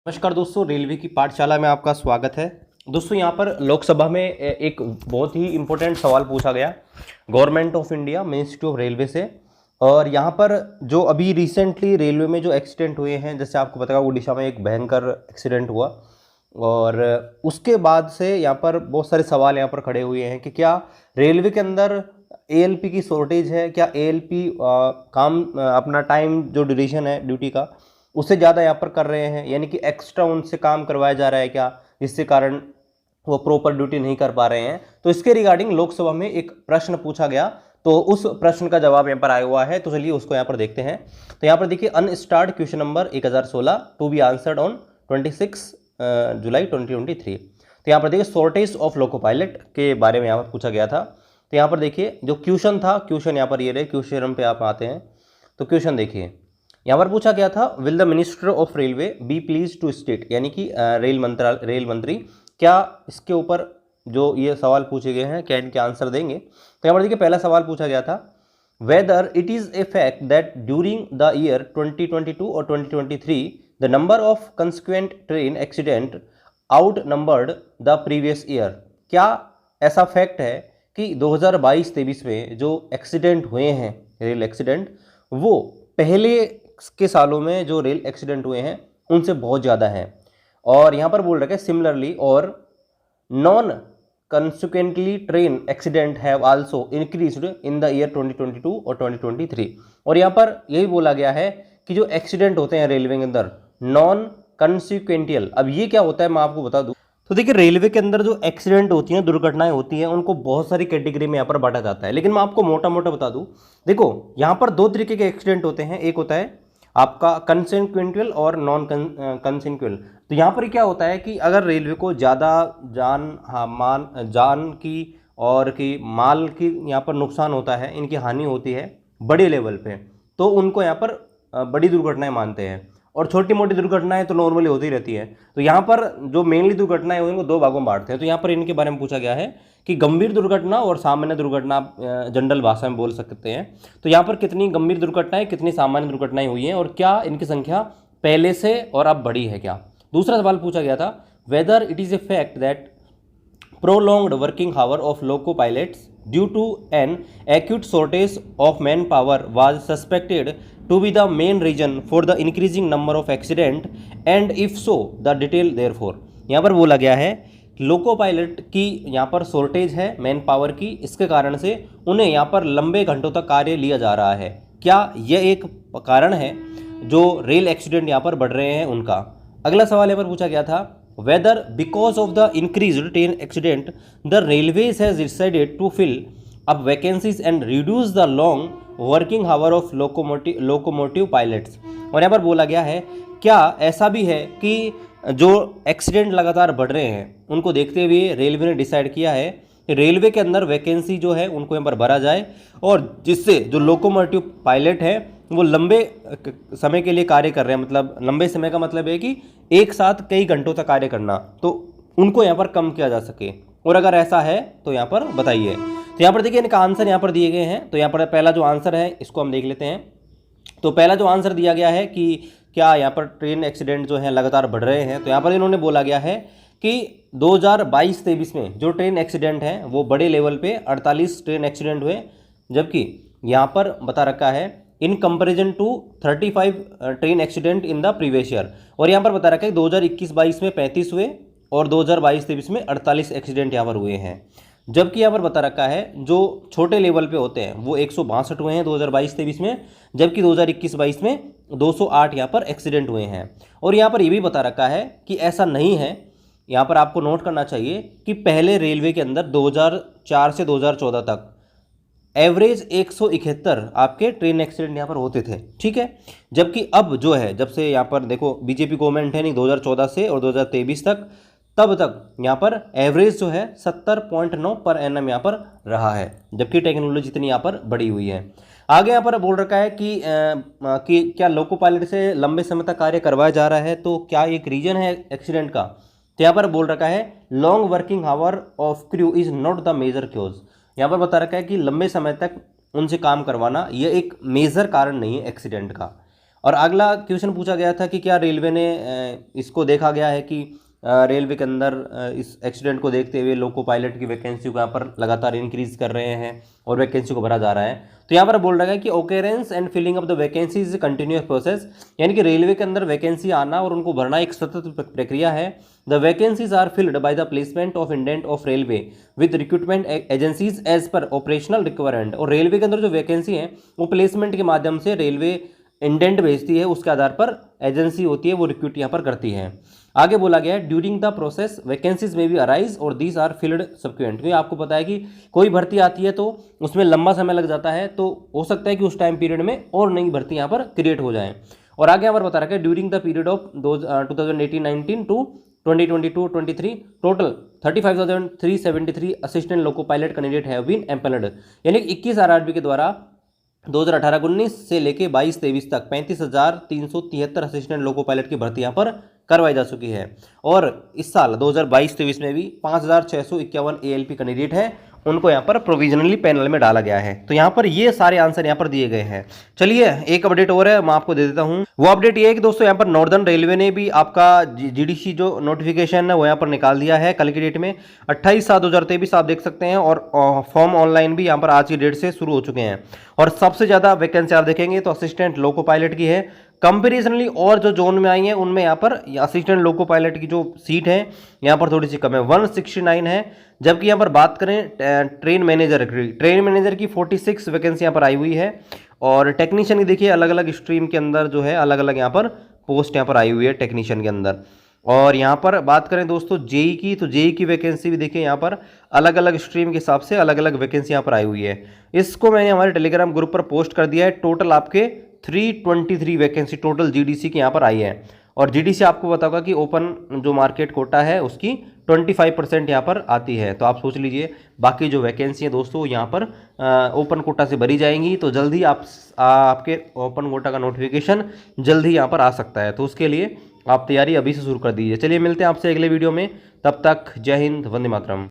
नमस्कार दोस्तों, रेलवे की पाठशाला में आपका स्वागत है। दोस्तों यहाँ पर लोकसभा में एक बहुत ही इम्पोर्टेंट सवाल पूछा गया government of India ministry of railway से। और यहाँ पर जो अभी रिसेंटली रेलवे में जो एक्सीडेंट हुए हैं, जैसे आपको पता है उड़ीसा में एक भयंकर एक्सीडेंट हुआ और उसके बाद से यहाँ पर बहुत सारे सवाल यहाँ पर खड़े हुए हैं कि क्या रेलवे के अंदर एएलपी की शॉर्टेज है, क्या एएलपी काम अपना टाइम जो ड्यूरेशन है ड्यूटी का उससे ज़्यादा यहाँ पर कर रहे हैं, यानी कि एक्स्ट्रा उनसे काम करवाया जा रहा है क्या, जिससे कारण वो प्रॉपर ड्यूटी नहीं कर पा रहे हैं। तो इसके रिगार्डिंग लोकसभा में एक प्रश्न पूछा गया, तो उस प्रश्न का जवाब यहाँ पर आया हुआ है। तो चलिए उसको यहाँ पर देखते हैं। तो यहाँ पर देखिए unstarred question number 1016 to be answered on 26 July 2023। तो यहाँ पर देखिए शॉर्टेज ऑफ लोको पायलट के बारे में यहाँ पर पूछा गया था। तो यहाँ पर देखिए जो क्वेश्चन था, क्वेश्चन यहाँ पर ये रहे, क्वेश्चन पे आप आते हैं तो क्वेश्चन देखिए यहाँ पर पूछा गया था, will the minister of railway be pleased to state, यानी कि रेल मंत्री क्या इसके ऊपर जो ये सवाल पूछे गए हैं क्या इनके आंसर देंगे। तो यहाँ पर देखिए पहला सवाल पूछा गया था, whether it is a fact that during the year 2022 और 2023 the number of consequent train accident out numbered the previous year. क्या ऐसा फैक्ट है कि 2022-23 में जो एक्सीडेंट हुए हैं रेल एक्सीडेंट, वो पहले के सालों में जो रेल एक्सीडेंट हुए हैं उनसे बहुत ज़्यादा हैं। और यहाँ पर बोल रखा है सिमिलरली और non consequently train accident have also increased in the year 2022 और 2023। और यहाँ पर यही बोला गया है कि जो एक्सीडेंट होते हैं रेलवे के अंदर नॉन कंसिक्वेंटियल, अब ये क्या होता है मैं आपको बता दूं। तो देखिए रेलवे के अंदर जो एक्सीडेंट होती हैं, दुर्घटनाएं होती हैं, उनको बहुत सारी कैटेगरी में यहाँ पर बांटा जाता है, लेकिन मैं आपको मोटा मोटा बता दूं। देखो यहाँ पर दो तरीके के एक्सीडेंट होते हैं, एक होता है आपका कंसेक्वेंटियल और नॉन कंसेक्वेंटियल। तो यहाँ पर क्या होता है कि अगर रेलवे को ज़्यादा जान की और की माल की यहाँ पर नुकसान होता है, इनकी हानि होती है बड़े लेवल पे, तो उनको यहाँ पर बड़ी दुर्घटनाएं मानते हैं। और छोटी मोटी दुर्घटनाएं तो नॉर्मली होती रहती है। तो यहाँ पर जो मेनली दुर्घटनाएं हुई उनको दो भागों में बांटते हैं। तो यहाँ पर इनके बारे में पूछा गया है कि गंभीर दुर्घटना और सामान्य दुर्घटना, जनरल भाषा में बोल सकते हैं। तो यहाँ पर कितनी गंभीर दुर्घटनाएं, कितनी सामान्य दुर्घटनाएं हुई हैं और क्या इनकी संख्या पहले से और अब बढ़ी है क्या। दूसरा सवाल पूछा गया था, whether it is a fact that prolonged working hour of loco pilots due to an acute shortage of manpower was suspected to be the main reason for the increasing number of accident and if so the detail therefore। यहाँ पर बोला गया है loco pilot की यहाँ पर shortage है man power की, इसके कारण से उन्हें यहाँ पर लंबे घंटों तक कार्य लिया जा रहा है। क्या यह एक कारण है जो रेल एक्सीडेंट यहाँ पर बढ़ रहे हैं उनका। अगला सवाल यहाँ पर पूछा गया था, whether because of the increased train accident the railways has decided to fill up vacancies and reduce the long working hour of locomotive pilots। और यहाँ पर बोला गया है क्या ऐसा भी है कि जो एक्सीडेंट लगातार बढ़ रहे हैं उनको देखते हुए रेलवे ने डिसाइड किया है कि रेलवे के अंदर वैकेंसी जो है उनको यहाँ पर भरा जाए और जिससे जो लोकोमोटिव पायलट है वो लंबे समय के लिए कार्य कर रहे हैं, मतलब लंबे समय का मतलब है कि एक साथ कई घंटों तक कार्य करना, तो उनको यहाँ पर कम किया जा सके। और अगर ऐसा है तो यहाँ पर बताइए। तो यहाँ पर देखिए इनका आंसर यहाँ पर दिए गए हैं। तो यहाँ पर पहला जो आंसर है इसको हम देख लेते हैं। तो पहला जो आंसर दिया गया है कि क्या यहाँ पर ट्रेन एक्सीडेंट जो है लगातार बढ़ रहे हैं, तो यहाँ पर इन्होंने बोला गया है कि 2022-23 में जो ट्रेन एक्सीडेंट हैं वो बड़े लेवल पे 48 ट्रेन एक्सीडेंट हुए, जबकि यहाँ पर बता रखा है in comparison to 35 train accident in the previous year. और यहाँ पर बता रखा है 2021-22 में 35 हुए और 2022-23 में 48 एक्सीडेंट यहाँ पर हुए हैं। जबकि यहाँ पर बता रखा है जो छोटे लेवल पे होते हैं वो 162 हुए हैं 2022-23 में, जबकि 2021-22 में 208 यहाँ पर एक्सीडेंट हुए हैं। और यहाँ पर ये भी बता रखा है कि ऐसा नहीं है, यहाँ पर आपको नोट करना चाहिए कि पहले रेलवे के अंदर 2004 से 2014 तक एवरेज 171 आपके ट्रेन एक्सीडेंट यहाँ पर होते थे, ठीक है। जबकि अब जो है जब से यहाँ पर देखो बीजेपी गवर्नमेंट है नहीं 2014 से और 2023 तक, तब तक यहाँ पर एवरेज जो है 70.9 पर एनएम यहाँ पर रहा है, जबकि टेक्नोलॉजी इतनी यहाँ पर बढ़ी हुई है। आगे यहाँ पर बोल रखा है कि क्या लोको पायलट से लंबे समय तक कार्य करवाया जा रहा है, तो क्या एक रीजन है एक्सीडेंट का। तो यहाँ पर बोल रखा है long working hour of crew is not the major cause. यहाँ पर बता रखा है कि लंबे समय तक उनसे काम करवाना यह एक मेजर कारण नहीं है एक्सीडेंट का। और अगला क्वेश्चन पूछा गया था कि क्या रेलवे ने इसको देखा गया है कि रेलवे के अंदर इस एक्सीडेंट को देखते हुए लोको पायलट की वैकेंसी को यहाँ पर लगातार इंक्रीज कर रहे हैं और वैकेंसी को भरा जा रहा है। तो यहाँ पर बोल रहा है कि occurrence and filling of the vacancy is continuous process, यानी कि रेलवे के अंदर वैकेंसी आना और उनको भरना एक सतत प्रक्रिया है। The vacancies are filled by the placement of indent of railway with recruitment agencies as per operational requirement. और रेलवे के अंदर जो वैकेंसी है वो प्लेसमेंट के माध्यम से रेलवे इंडेंट भेजती है, उसके आधार पर एजेंसी होती है वो रिक्रूट यहाँ पर करती है। आगे बोला गया है ड्यूरिंग द प्रोसेस वैकेंसीज में भी अराइज और दीज आर फिल्ड सबक्वेंट। क्योंकि आपको पता है कि कोई भर्ती आती है तो उसमें लंबा समय लग जाता है, तो हो सकता है कि उस टाइम पीरियड में और नई भर्ती यहाँ पर क्रिएट हो जाए। और आगे यहाँ पर बता रखा है during the period of 2018-19 to 2022-23 total 35,373 assistant loco pilot candidate have been employed, यानी 21 आरआरबी के द्वारा 2018-19 से लेके 22-23 तक 35,373 असिस्टेंट लोको पायलट की भर्ती यहाँ पर करवाई जा चुकी है। और इस साल 2022-23 में भी 5,651 ALP कैंडिडेट है, उनको यहाँ पर प्रोविजनली पैनल में डाला गया है। तो यहाँ पर ये सारे आंसर यहाँ पर दिए गए हैं। चलिए एक अपडेट और है, मैं आपको दे देता हूँ। वो अपडेट ये है कि दोस्तों यहाँ पर नॉर्दर्न रेलवे ने भी आपका GDC जो नोटिफिकेशन है वो यहाँ पर निकाल दिया है कल की डेट में 28/7/2023 आप देख सकते हैं। और फॉर्म ऑनलाइन भी यहाँ पर आज की डेट से शुरू हो चुके हैं। और सबसे ज़्यादा वैकेंसी आप देखेंगे तो असिस्टेंट लोको पायलट की है कंपेरिजनली, और जो जोन में आई है उनमें यहाँ पर असिस्टेंट लोको पायलट की जो सीट है यहाँ पर थोड़ी सी कम है, 169 है। जबकि यहाँ पर बात करें ट्रेन मैनेजर की 46 वैकेंसी यहाँ पर आई हुई है। और टेक्नीशियन की देखिए अलग अलग स्ट्रीम के अंदर जो है अलग अलग यहाँ पर पोस्ट यहाँ पर आई हुई है टेक्नीशियन के अंदर। और यहाँ पर बात करें दोस्तों जेई की, तो जेई की वैकेंसी भी देखिए यहाँ पर अलग अलग स्ट्रीम के हिसाब से अलग अलग वैकेंसी यहाँ पर आई हुई है। इसको मैंने हमारे टेलीग्राम ग्रुप पर पोस्ट कर दिया है। टोटल आपके 323 वैकेंसी टोटल GDC की यहाँ पर आई है। और GDC आपको बताऊंगा कि ओपन जो मार्केट कोटा है उसकी 25% यहाँ पर आती है। तो आप सोच लीजिए बाकी जो वैकेंसी है दोस्तों यहाँ पर ओपन कोटा से भरी जाएंगी। तो जल्दी आपके ओपन कोटा का नोटिफिकेशन जल्दी यहाँ पर आ सकता है। तो उसके लिए आप तैयारी अभी से शुरू कर दीजिए। चलिए मिलते हैं आपसे अगले वीडियो में, तब तक जय हिंद, वंदे मातरम।